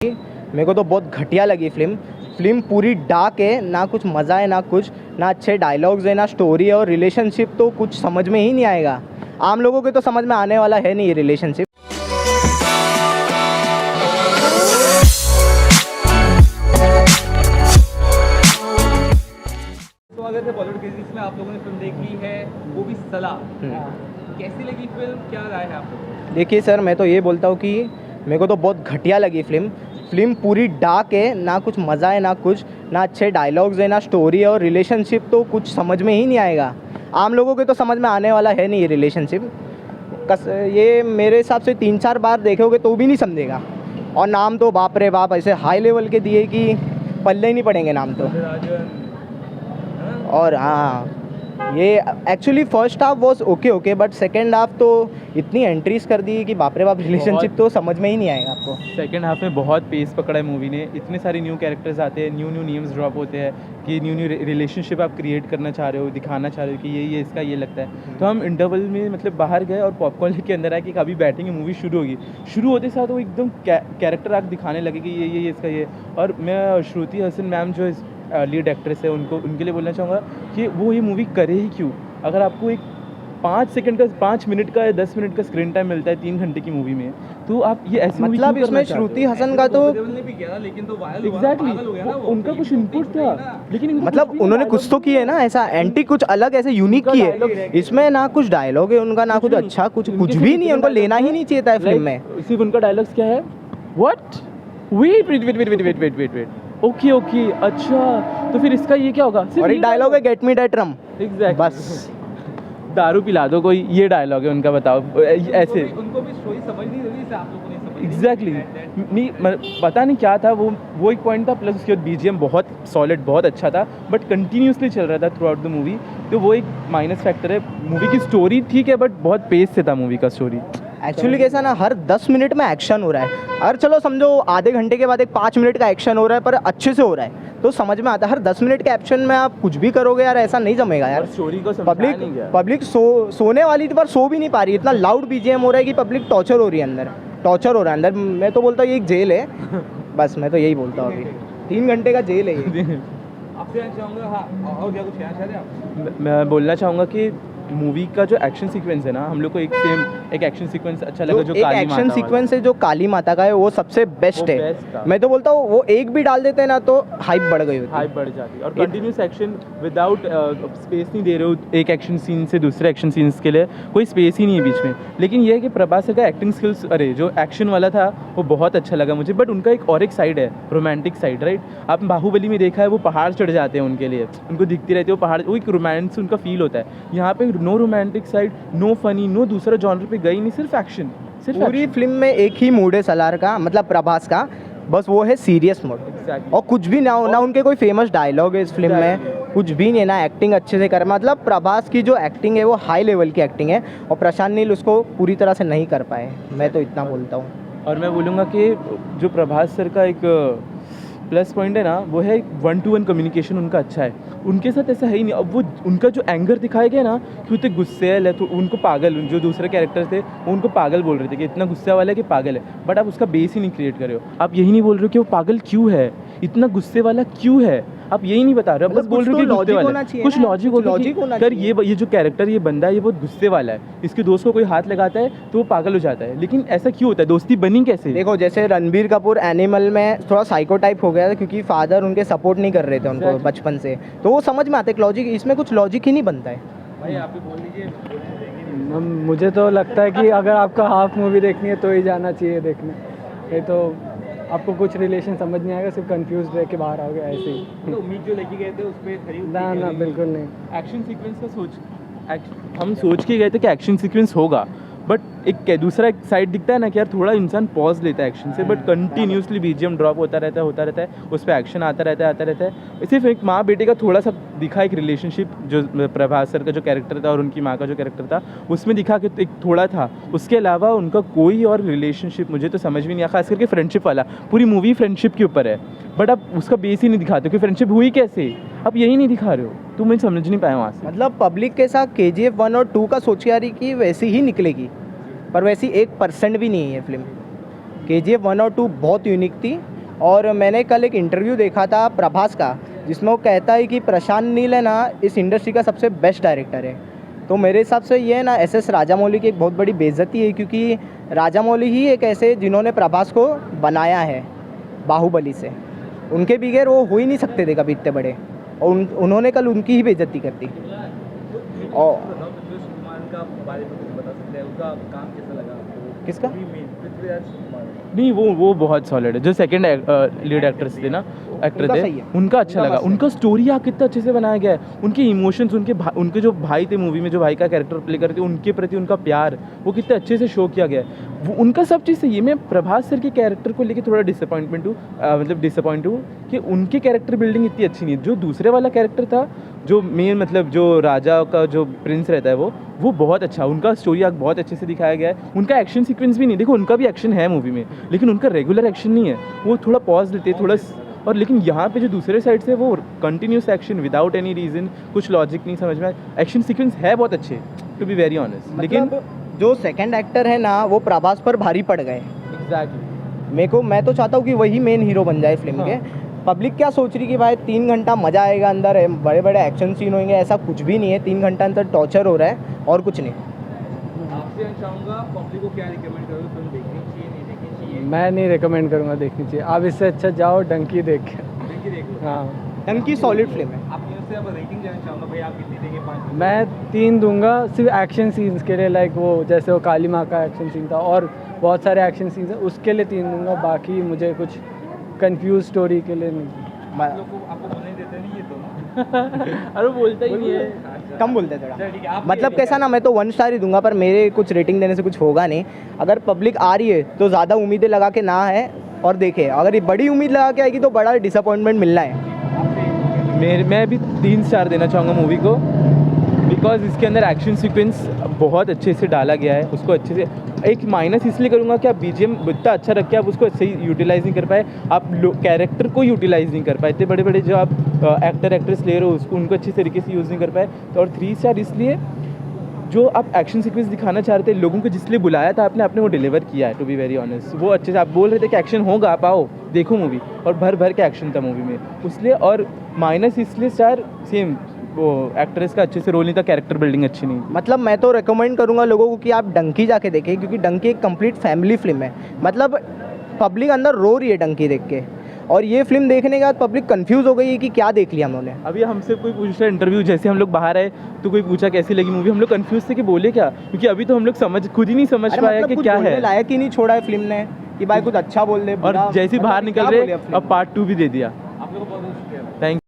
मेरे को तो बहुत घटिया लगी फिल्म पूरी डार्क है, ना कुछ मज़ा है ना कुछ, ना अच्छे डायलॉग्स है ना स्टोरी है, और रिलेशनशिप तो कुछ समझ में ही नहीं आएगा। आम लोगों के तो समझ में आने वाला है नहीं ये रिलेशनशिप। स्वागत है बॉलीवुड क्रेज़ीज़ में। आप लोगों ने फिल्म देखी है, वो भी सलार। कैसी लगी फिल्म, क्या राय है आप लोगों की? देखिए सर, मैं तो ये बोलता हूँ कि मेरे को तो बहुत घटिया लगी फिल्म पूरी डार्क है, ना कुछ मज़ा है ना कुछ, ना अच्छे डायलॉग्स है ना स्टोरी है, और रिलेशनशिप तो कुछ समझ में ही नहीं आएगा। आम लोगों के तो समझ में आने वाला है नहीं ये रिलेशनशिप। ये मेरे हिसाब से 3-4 बार देखोगे तो भी नहीं समझेगा। और नाम तो बाप रे बाप ऐसे हाई लेवल के दिए कि पल्ले ही नहीं पड़ेंगे नाम तो। और हाँ, ये actually first half was okay but second half तो इतनी एंट्रीज कर दी कि बाप रे बाप, रिलेशनशिप तो समझ में ही नहीं आएगा आपको। सेकेंड हाफ में बहुत पेस पकड़ा है मूवी ने। इतने सारे न्यू कैरेक्टर्स आते हैं, न्यू नेम्स ड्रॉप होते हैं कि न्यू रिलेशनशिप आप क्रिएट करना चाह रहे हो, दिखाना चाह रहे हो कि ये इसका ये लगता है। तो हम इंटरवल में मतलब बाहर गए और पॉपकॉर्न लेके अंदर आए कि कभी बैठेंगे, मूवी शुरू होगी। शुरू होते साथ वो एकदम कैरेक्टर आर्क दिखाने लगे कि ये इसका ये। और मैं श्रुति हसन मैम जो लीड एक्ट्रेस है उनके लिए बोलना चाहूँगा कि वो ये मूवी करे ही क्यों। अगर आपको एक 5 मिनट का या 10 मिनट का स्क्रीन टाइम मिलता है 3 घंटे की मूवी में, तो आप ये ऐसी मूवी मतलब इसमें श्रुति हसन का तो लेकिन तो वायरल एग्जैक्टली उनका कुछ इनपुट था, लेकिन मतलब उन्होंने कुछ तो किए ना, ऐसा एंटी कुछ अलग ऐसे यूनिक किए। इसमें ना कुछ डायलॉग है उनका, ना कुछ अच्छा, कुछ भी नहीं है। उनको लेना ही नहीं चाहिए था फिल्म में। सिर्फ उनका डायलॉग्स क्या है, व्हाट वेट ओके अच्छा, तो फिर इसका ये क्या होगा? और एक डायलॉग है, get me that drum. Exact, बस दारू पिला दो कोई, ये डायलॉग है उनका। बताओ ऐसे उनको भी स्टोरी समझ नहीं रही थी, आप लोगों ने समझ एग्जैक्टली नहीं, पता नहीं क्या था वो एक पॉइंट था। प्लस उसके बाद बीजीएम बहुत सॉलिड, बहुत अच्छा था, बट कंटिन्यूसली चल रहा था थ्रू आउट द मूवी, तो वो एक माइनस फैक्टर है। मूवी की स्टोरी ठीक है, बट बहुत पेस से था मूवी का स्टोरी। एक्चुअली कैसा ना, हर 10 मिनट में एक्शन हो रहा है। अगर चलो समझो आधे घंटे के बाद एक 5 मिनट का एक्शन हो रहा है, पर अच्छे से हो रहा है तो समझ में आता है। हर 10 मिनट के एक्शन में आप कुछ भी करोगे यार, ऐसा नहीं जमेगा यार। स्टोरी को समझाया नहीं गया। पब्लिक सोने वाली थी पर सो भी नहीं पा रही। इतना लाउड बीजीएम हो रहा है कि पब्लिक टॉर्चर हो रही है अंदर। मैं तो बोलता हूँ ये एक जेल है। बस मैं तो यही बोलता हूँ, अभी 3 घंटे का जेल है ये। आपसे चाहूँगा, हाँ, और क्या कुछ कहना चाहते हैं आप? मैं बोलना चाहूँगा कि मूवी का जो एक्शन सीक्वेंस है ना, हम लोग को एक एक्शन सीक्वेंस अच्छा लगा, जो काली एक्शन माता सीक्वेंस है जो काली माता का है, वो सबसे बेस्ट वो है। best था। मैं तो बोलता हूँ वो एक भी डाल देते हैं ना तो हाइप बढ़ गई होती। हाइप बढ़ जाती। और कंटिन्यूस एक्शन विदाउट स्पेस नहीं दे रहे हो एक एक्शन सीन से दूसरे एक्शन सीन्स के लिए, कोई स्पेस ही नहीं है बीच में। लेकिन ये है कि प्रभास सर का एक्टिंग स्किल्स, अरे जो एक्शन वाला था वो बहुत अच्छा लगा मुझे। बट उनका एक और एक साइड है, रोमांटिक साइड, राइट? आपने बाहुबली में देखा है, वो पहाड़ चढ़ जाते हैं उनके लिए, उनको दिखती रहती है वो पहाड़, वो एक रोमांस उनका फील होता है। यहाँ पे no romantic side, no funny, no दूसरा जॉनर पे गई नहीं, सिर्फ एक्शन। पूरी फिल्म में एक ही मूड है सलार का, मतलब प्रभास का, बस वो है सीरियस मोड। Exactly. और कुछ भी ना हो, ना उनके कोई फेमस डायलॉग है इस फिल्म में, कुछ भी नहीं है ना। एक्टिंग अच्छे से कर, मतलब प्रभास की जो एक्टिंग है वो हाई लेवल की एक्टिंग है, और प्रशांत नील उसको पूरी तरह से नहीं कर पाए। मैं तो इतना बोलता हूँ। और मैं बोलूँगा कि जो प्रभास सर का एक प्लस पॉइंट है ना, वो है 1-to-1 कम्युनिकेशन उनका अच्छा है। उनके साथ ऐसा है ही नहीं। अब वो उनका जो एंगर दिखाया गया ना कि उतने गुस्से है, तो उनको पागल, जो दूसरे कैरेक्टर थे वो उनको पागल बोल रहे थे कि इतना गुस्से वाला है कि पागल है। बट आप उसका बेस ही नहीं क्रिएट कर रहे हो। आप यही नहीं बोल रहे हो कि वो पागल क्यों है, इतना गुस्से वाला क्यों है, आप यही नहीं बता रहे हो। बस बोल रहे हो कि गुस्से वाला है। कुछ लॉजिक होना चाहिए। ये जो कैरेक्टर, ये बंदा है, ये बहुत गुस्से वाला है, इसके दोस्त को कोई हाथ लगाता है तो वो पागल हो जाता है। लेकिन ऐसा क्यों होता है? दोस्ती बनी कैसे? देखो, जैसे रणबीर कपूर एनिमल में थोड़ा साइको टाइप हो गया था, क्योंकि फादर उनके सपोर्ट नहीं कर रहे थे उनको बचपन से, तो वो समझ में आता है कि लॉजिक, इसमें कुछ लॉजिक ही नहीं बनता है। भाई आप भी बोल लीजिए। मुझे तो लगता है कि अगर आपका हाफ मूवी देखनी है तो ही जाना चाहिए देखने, नहीं तो आपको कुछ रिलेशन समझ नहीं आएगा, सिर्फ कंफ्यूज रह के बाहर आओगे ऐसे ही। तो उम्मीद जो लेके गए थे उस पर खरी उतरी? ना बिल्कुल नहीं। एक्शन सीक्वेंस का हम सोच के गए थे कि एक्शन सीक्वेंस होगा, बट एक दूसरा एक साइड दिखता है ना कि यार थोड़ा इंसान पॉज लेता है एक्शन से, बट कंटिन्यूसली बीजीएम ड्रॉप होता रहता है, उस पर एक्शन आता रहता है। सिर्फ एक माँ बेटे का थोड़ा सा दिखा, एक रिलेशनशिप जो प्रभास सर का जो कैरेक्टर था और उनकी माँ का जो कैरेक्टर था उसमें दिखा कि एक थोड़ा था। उसके अलावा उनका कोई और रिलेशनशिप मुझे तो समझ भी नहीं आया, खास करके फ्रेंडशिप वाला। पूरी मूवी फ्रेंडशिप के ऊपर है, बट आप उसका बेस ही नहीं दिखाते कि फ्रेंडशिप हुई कैसे, आप यही नहीं दिखा रहे हो, तो मैं समझ नहीं पाया वहाँ से। मतलब पब्लिक के साथ KGF 1 और 2 का सोची आ रही कि वैसी ही निकलेगी, पर वैसी 1% भी नहीं है फिल्म। KGF 1 और 2 बहुत यूनिक थी, और मैंने कल एक इंटरव्यू देखा था प्रभास का, जिसमें वो कहता है कि प्रशांत नील है ना इस इंडस्ट्री का सबसे बेस्ट डायरेक्टर है। तो मेरे हिसाब से ये है ना एस राजामौली की एक बहुत बड़ी बेइज्जती है, क्योंकि राजामौली ही एक ऐसे जिन्होंने प्रभास को बनाया है बाहुबली से। उनके बगैर वो हो ही नहीं सकते थे कभी इतने बड़े, और उन्होंने कल उनकी ही बेइज्जती कर दी। और पृथ्वीराज कुमार का बारे में कुछ बता सकते हैं, उनका काम कैसा लगा आपको? किसका? पृथ्वीराज कुमार। नहीं वो बहुत सॉलिड है। जो सेकंड लीड एक्ट्रेस थे ना, एक्टर उनका थे, सही है। उनका अच्छा उनका लगा। मस्त है। उनका स्टोरी आर्क कितना अच्छे से बनाया गया है, उनके इमोशंस, उनके जो भाई थे मूवी में, जो भाई का कैरेक्टर प्ले करके उनके प्रति उनका प्यार, वो कितने अच्छे से शो किया गया है। वो उनका सब चीज़ सही है। मैं प्रभास सर के कैरेक्टर को लेके थोड़ा डिसअपॉइंट हूँ कि उनके कैरेक्टर बिल्डिंग इतनी अच्छी नहीं है। जो दूसरे वाला कैरेक्टर था, जो मेन मतलब जो राजा का जो प्रिंस रहता है, वो बहुत अच्छा, उनका स्टोरी आर्क बहुत अच्छे से दिखाया गया है। उनका एक्शन सीक्वेंस भी नहीं, देखो उनका भी एक्शन है मूवी में, लेकिन उनका रेगुलर एक्शन नहीं है, वो थोड़ा पॉज लेते थोड़ा। और लेकिन यहाँ पे जो दूसरे साइड से वो continuous action without any reason, कुछ लॉजिक नहीं समझ में आया। एक्शन सीक्वेंस है बहुत अच्छे, टू बी वेरी ऑनेस्ट, लेकिन मतलब जो सेकंड एक्टर है ना वो प्रभास पर भारी पड़ गए। एग्जैक्टली मैं तो चाहता हूँ कि वही मेन हीरो बन जाए फिल्म के। पब्लिक क्या सोच रही कि भाई 3 घंटा मज़ा आएगा, अंदर बड़े बड़े एक्शन सीन होंगे, ऐसा कुछ भी नहीं है। 3 घंटा अंदर टॉर्चर हो रहा है और कुछ नहीं। आपसे मैं चाहूँगा पब्लिक को क्या रिकमेंड करोगे, फिल्म देखनी चाहिए नहीं देखनी चाहिए? मैं नहीं रिकमेंड करूँगा देखनी चाहिए। आप इससे अच्छा जाओ डंकी देख के। देखिए देख लो। हाँ, टंकी सॉलिड फिल्म है। आपकी तरफ से अब रेटिंग जानना चाहूँगा भाई, आप कितनी देंगे? 5? मैं 3 दूंगा सिर्फ एक्शन सीन्स के लिए, लाइक वो जैसे वो काली माँ का एक्शन सीन था और बहुत सारे एक्शन सीन्स हैं, उसके लिए 3 दूंगा। बाकी मुझे कुछ कंफ्यूज स्टोरी के लिए नहीं। आप लोग को आपको बोलने देते नहीं ये तो ना? अरे बोलता ही नहीं है। अच्छा। कम बोलते हैं थोड़ा। चलो ठीक है, आप मतलब ये कैसा ना, मैं तो 1 स्टार ही दूंगा, पर मेरे कुछ रेटिंग देने से कुछ होगा नहीं। अगर पब्लिक आ रही है तो ज़्यादा उम्मीदें लगा के ना है और देखे। अगर ये बड़ी उम्मीद लगा के आएगी तो बड़ा डिसअपॉइंटमेंट मिलना है। मैं भी 3 स्टार देना चाहूँगा मूवी को, बिकॉज इसके अंदर एक्शन सीक्वेंस बहुत अच्छे से डाला गया है। उसको अच्छे से, एक माइनस इसलिए करूँगा कि आप बीजीएम इतना अच्छा रख के आप उसको सही यूटिलाइज नहीं कर पाए, आप कैरेक्टर को यूटिलाइज नहीं कर पाए। इतने बड़े बड़े जो आप एक्टर एक्ट्रेस ले रहे हो उसको, उनको अच्छे तरीके से यूज़ नहीं कर पाए। तो और 3 स्टार इसलिए, जो आप एक्शन सीक्वेंस दिखाना चाह रहे थे, लोगों को जिसलिए बुलाया था आपने वो डिलीवर किया है, टू बी वेरी ऑनेस्ट। वो अच्छे से आप बोल रहे थे कि एक्शन होगा, आप आओ देखो मूवी, और भर भर के एक्शन था मूवी में, इसलिए। और माइनस इसलिए स्टार सेम, वो एक्ट्रेस का अच्छे से रोल नहीं था, कैरेक्टर बिल्डिंग अच्छी नहीं। मतलब मैं तो रेकमेंड करूंगा लोगों को कि आप डंकी जाके देखें, क्योंकि डंकी एक कंप्लीट फैमिली फिल्म है। मतलब पब्लिक अंदर रो रही है डंकी देख के, और ये फिल्म देखने के बाद पब्लिक कंफ्यूज हो गई है कि क्या देख लिया हमने। अभी हमसे कोई पूछ रहा है इंटरव्यू, जैसे हम लोग बाहर आए तो कोई पूछा कैसी लगी मूवी, हम लोग कंफ्यूज थे कि बोले क्या, क्योंकि अभी तो हम लोग खुद ही नहीं समझ अरे पाया मतलब कि कुछ क्या बोलने है। लायक ही नहीं छोड़ा है फिल्म ने कि भाई कुछ अच्छा बोल दे। और जैसे ही बाहर निकल रहे अब पार्ट 2 भी दे दिया। आप लोगों को बहुत बहुत शुक्रिया। थैंक